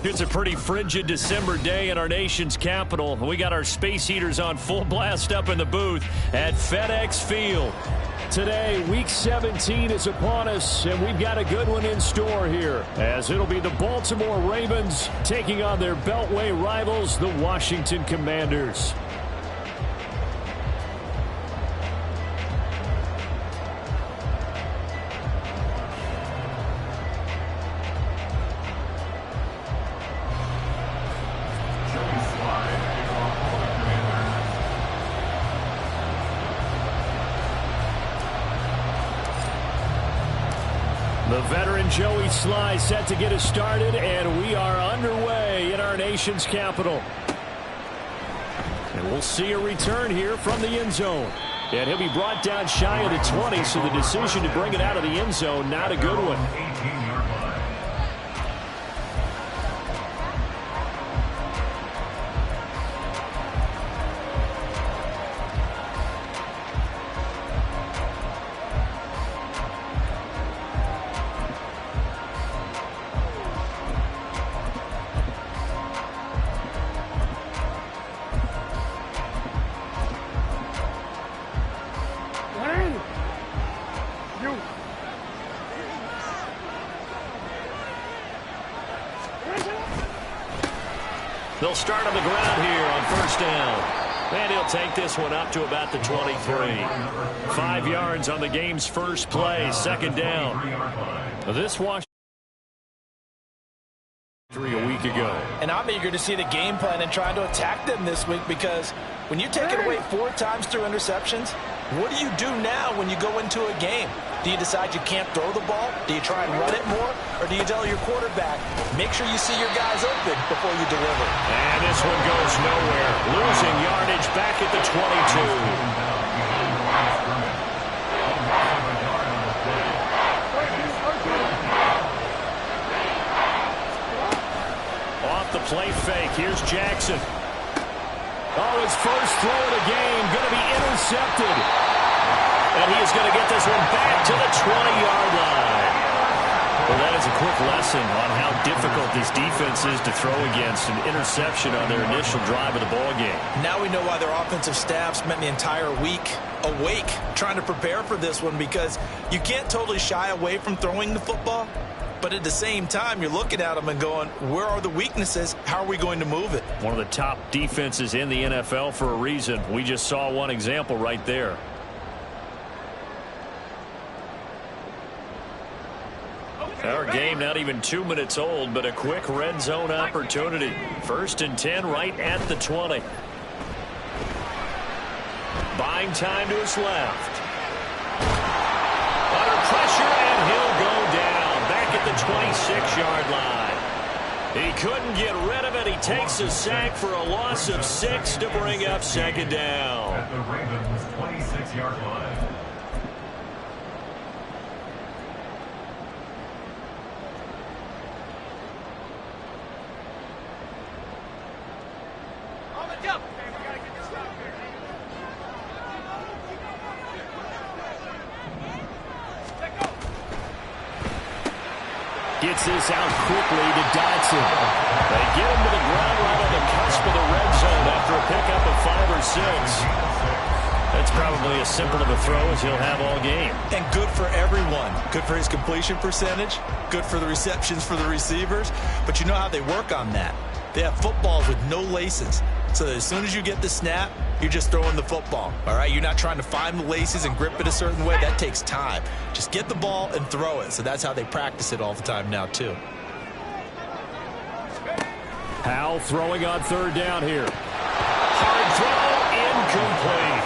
It's a pretty frigid December day in our nation's capital. We got our space heaters on full blast up in the booth at FedEx Field. Today, Week 17 is upon us, and we've got a good one in store here, as it'll be the Baltimore Ravens taking on their Beltway rivals, the Washington Commanders. The veteran Joey Sly set to get us started, and we are underway in our nation's capital. And we'll see a return here from the end zone. And he'll be brought down shy of the 20, so the decision to bring it out of the end zone, not a good one. They'll start on the ground here on first down. And he'll take this one up to about the 23. 5 yards on the game's first play, second down. This Washington a week ago. And I'm eager to see the game plan and trying to attack them this week, because when you take it away 4 times through interceptions, what do you do now when you go into a game? Do you decide you can't throw the ball? Do you try and run it more? Or do you tell your quarterback, make sure you see your guys open before you deliver? And this one goes nowhere. Losing yardage back at the 22. Off the play fake. Here's Jackson. Oh, his first throw of the game going to be intercepted. And he is going to get this one back to the 20-yard line. Well, that is a quick lesson on how difficult this defense is to throw against. An interception on their initial drive of the ball game. Now we know why their offensive staff spent the entire week awake trying to prepare for this one, because you can't totally shy away from throwing the football. But at the same time, you're looking at them and going, where are the weaknesses? How are we going to move it? One of the top defenses in the NFL for a reason. We just saw one example right there. Our game not even 2 minutes old, but a quick red zone opportunity. 1st and 10 right at the 20. Buying time to his left. Under pressure, and he'll go down back at the 26-yard line. He couldn't get rid of it. He takes a sack for a loss of 6 to bring up second down. At the Ravens' 26-yard line. Gets this out quickly to Dotson. They get him to the ground right on the cusp of the red zone after a pickup of 5 or 6. That's probably as simple of a throw as he'll have all game. And good for everyone. Good for his completion percentage. Good for the receptions for the receivers. But you know how they work on that. They have footballs with no laces. So that as soon as you get the snap, you're just throwing the football. All right, you're not trying to find the laces and grip it a certain way. That takes time. Just get the ball and throw it. So that's how they practice it all the time now, too. Powell throwing on 3rd down here. Hard throw, incomplete.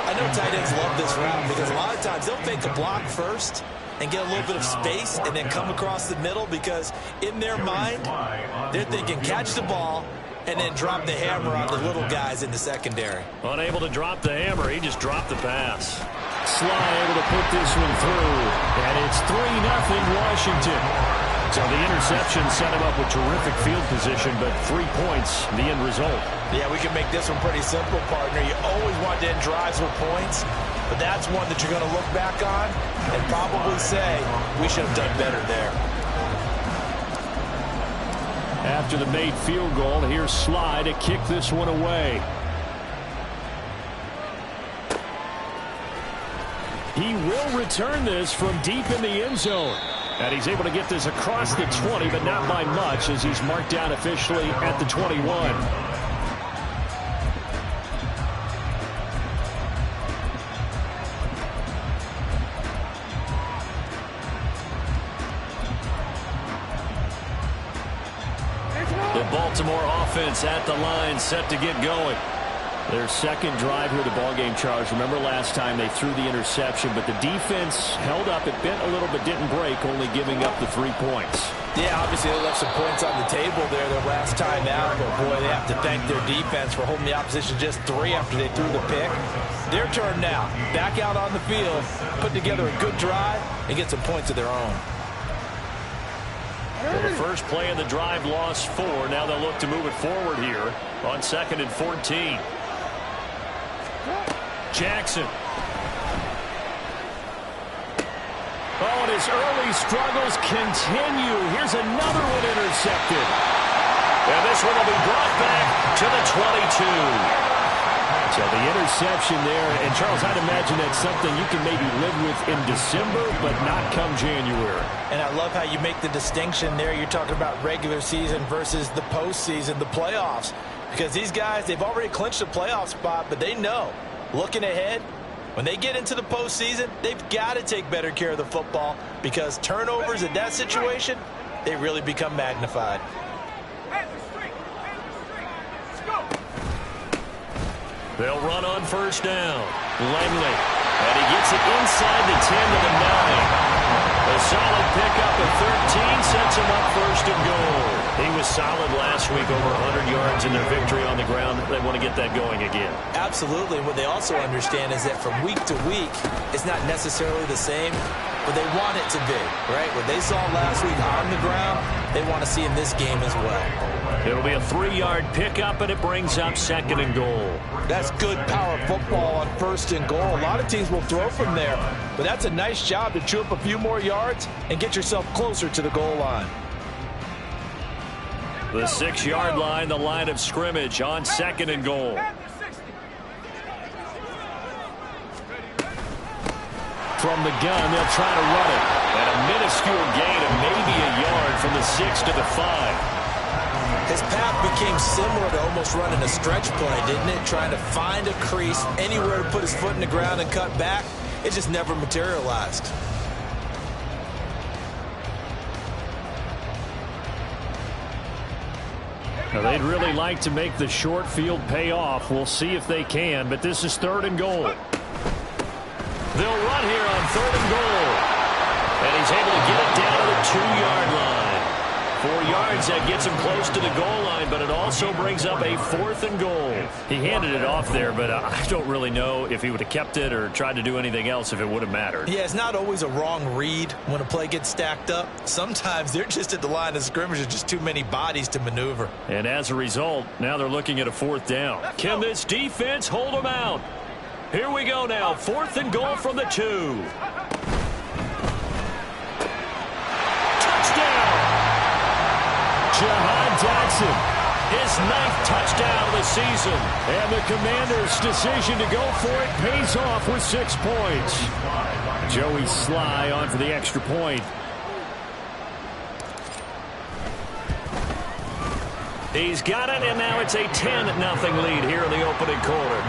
I know tight ends love this route, because a lot of times they'll fake a block first and get a little bit of space and then come across the middle, because in their mind, they're thinking catch the ball and then drop the hammer on the little guys in the secondary. Unable to drop the hammer, he just dropped the pass. Sly able to put this one through, and it's 3-0 Washington. So the interception set him up with terrific field position, but 3 points, the end result. Yeah, we can make this one pretty simple, partner. You always want to end drives with points, but that's one that you're going to look back on and probably say, we should have done better there. After the made field goal, here's Sly to kick this one away. He will return this from deep in the end zone. And he's able to get this across the 20, but not by much, as he's marked down officially at the 21. The Baltimore offense at the line, set to get going. Their second drive here, the ballgame, Charles. Remember last time they threw the interception, but the defense held up. It bent a little but didn't break, only giving up the 3 points. Yeah, obviously they left some points on the table there their last time out, but boy, they have to thank their defense for holding the opposition just 3 after they threw the pick. Their turn now. Back out on the field, put together a good drive, and get some points of their own. Well, the first play of the drive lost 4. Now they'll look to move it forward here on 2nd and 14. Jackson. Oh, and his early struggles continue. Here's another one intercepted. And this one will be brought back to the 22. So the interception there. And, Charles, I'd imagine that's something you can maybe live with in December, but not come January. And I love how you make the distinction there. You're talking about regular season versus the postseason, the playoffs. Because these guys, they've already clinched a playoff spot, but they know, looking ahead, when they get into the postseason, they've got to take better care of the football, because turnovers in that situation, they really become magnified. They'll run on first down. Langley. And he gets it inside the 10 to the 9. A solid pickup of 13 sets him up 1st and goal. He was solid last week, over 100 yards in their victory on the ground. They want to get that going again. Absolutely. What they also understand is that from week to week, it's not necessarily the same, but they want it to be, right? What they saw last week on the ground, they want to see in this game as well. It'll be a 3-yard pickup, and it brings up 2nd and goal. That's good power football on 1st and goal. A lot of teams will throw from there, but that's a nice job to chew up a few more yards and get yourself closer to the goal line. The 6-yard line, the line of scrimmage on 2nd and goal. From the gun, they'll try to run it. And a minuscule gain of maybe a yard from the 6 to the 5. His path became similar to almost running a stretch play, didn't it? Trying to find a crease, anywhere to put his foot in the ground and cut back. It just never materialized. Now, they'd really like to make the short field pay off. We'll see if they can, but this is 3rd and goal. They'll run here on 3rd and goal. And he's able to get it down to the 2-yard line. 4 yards, that gets him close to the goal line, but it also brings up a 4th and goal. He handed it off there, but I don't really know if he would have kept it or tried to do anything else if it would have mattered. Yeah, it's not always a wrong read when a play gets stacked up. Sometimes they're just at the line of scrimmage. There's just too many bodies to maneuver. And as a result, now they're looking at a 4th down. Can this defense hold them out? Here we go now. 4th and goal from the 2. Jahan Jackson, his 9th touchdown of the season. And the Commanders' decision to go for it pays off with 6 points. Joey Sly on for the extra point. He's got it, and now it's a 10-0 lead here in the opening quarter.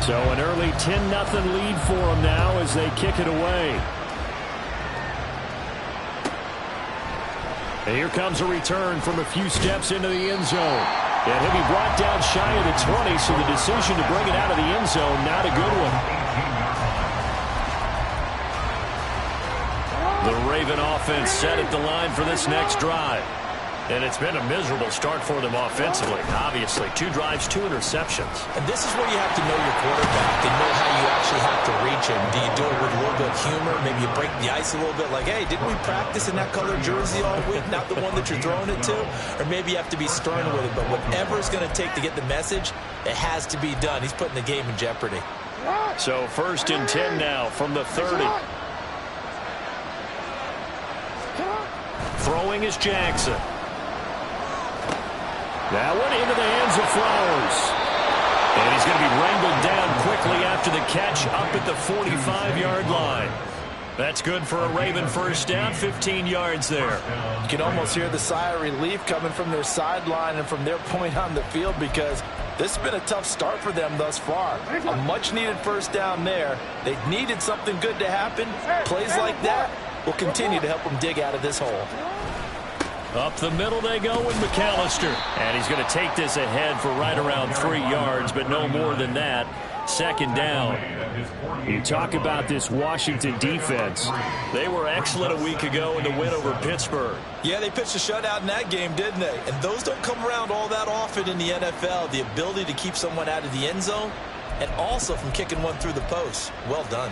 So an early 10-0 lead for them now as they kick it away. And here comes a return from a few steps into the end zone. And he'll be brought down shy of the 20, so the decision to bring it out of the end zone, not a good one. The Raven offense set at the line for this next drive. And it's been a miserable start for them offensively. Obviously, 2 drives, 2 interceptions. And this is where you have to know your quarterback and know how you actually have to reach him. Do you do it with a little bit of humor? Maybe you break the ice a little bit like, hey, didn't we practice in that color jersey all week? Not the one that you're throwing it to? Or maybe you have to be stern with it. But whatever it's going to take to get the message, it has to be done. He's putting the game in jeopardy. So 1st and 10 now from the 30. Throwing is Jackson. That one into the hands of Flowers. And he's going to be wrangled down quickly after the catch up at the 45-yard line. That's good for a Raven first down, 15 yards there. You can almost hear the sigh of relief coming from their sideline and from their point on the field because this has been a tough start for them thus far. A much-needed first down there. They needed something good to happen. Plays like that will continue to help them dig out of this hole. Up the middle they go with McAllister. And he's going to take this ahead for right around 3 yards, but no more than that. 2nd down. You talk about this Washington defense. They were excellent a week ago in the win over Pittsburgh. Yeah, they pitched a shutout in that game, didn't they? And those don't come around all that often in the NFL. The ability to keep someone out of the end zone and also from kicking one through the post. Well done.